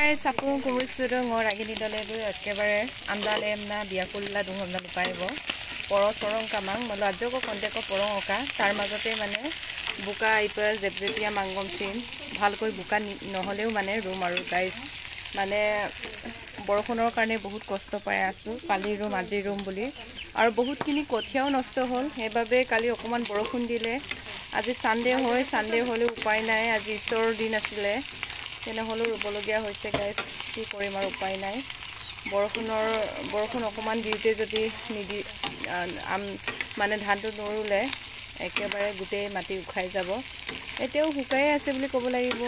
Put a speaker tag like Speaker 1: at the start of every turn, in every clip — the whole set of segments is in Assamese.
Speaker 1: guys, aku kumik sudah ngor lagi di dalam itu, ekebaре andale emna biakulla dungom na lupaibo. Poro sorong kamang, malu ajo ko kontek ko porong oka. Tar majote mane buka ipar zebzebia mangom sin. ভাল কই বুকা নহলেও মানে রুম আৰু গাইস মানে বৰষুণৰ কাৰণে বহুত কষ্ট পাই আছো কালি ৰুম আজি ৰুম বুলি আৰু বহুত কিনি কঠিয়াও নষ্ট হ'ল হেবাবে কালি অকমান বৰষুণ দিলে আজি সানডে হয় সানডে হলে উপায় নাই আজি ঈশ্বৰৰ দিন আছিল তেনে হলো ৰুবলগীয়া হৈছে গাইস কি কৰিম আৰু উপায় নাই বৰষুণ অকমান দিতে যদি নিদি মানে ধানটো নৰুলে একেবাৰে গুটে মাটি উখাই যাব এতেও হুকাই আছে বুলি ক'ব লাগিব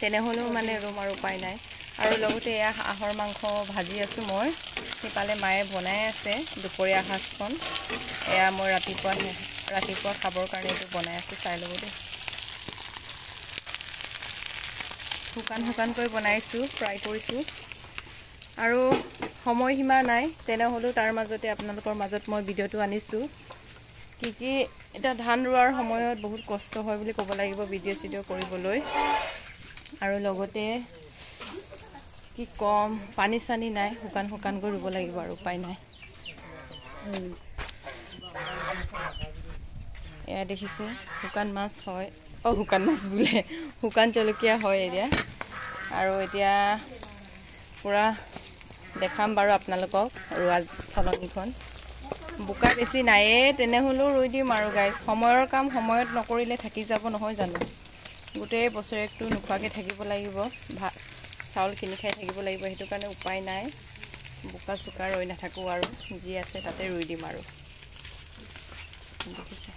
Speaker 1: তেনে হলেও মানে ৰুম আৰু উপায় নাই আৰু লগতে এয়া আহৰ মাংস ভাজি আছো মই সিপালে মায়ে বনাই আছে দুপৰীয়া হাঁচখন এয়া মই ৰাতিপুৱা খাবৰ কাৰণে এইটো বনাই আছো চাই লব দে হুকানকৈ বনাইছো ফ্ৰাই কৰিছো আৰু সময় সীমা নাই তেনে হলেও তাৰ মাজতে আপোনালোকৰ মাজত মই ভিডিওটো আনিছো কি এটা ধান ৰুৱাৰ সময়ত বহুত কষ্ট হয় বুলি ক'ব লাগিব ভিডিও কৰিবলৈ আৰু লগতে কি কম পানী সানি নাই হুকান গৈ ৰুব লাগিব আৰু উপায় নাই এয়া দেখিছে হুকান মাছ হয় হুকান মাছ বুলে হুকান জলকীয়া হয় এতিয়া আৰু এতিয়া পুৰা দেখাম বাৰু আপোনালোকক ৰুৱা ফলনিখন বুকা বেছি নাইয়ে তেনে হলো ৰুই দিম আৰু গাইস সময়ৰ কাম সময়ত নকৰিলে থাকি যাব নহয় জানো গুটে বছৰেকটো নুখাকে থাকিব লাগিব চাউল কিনি খাই থাকিব লাগিব হেতু কাৰণে উপায় নাই বুকা চুকা ৰৈ নাথাকো আৰু যি আছে তাতে ৰুই দিম আৰু দেখিছে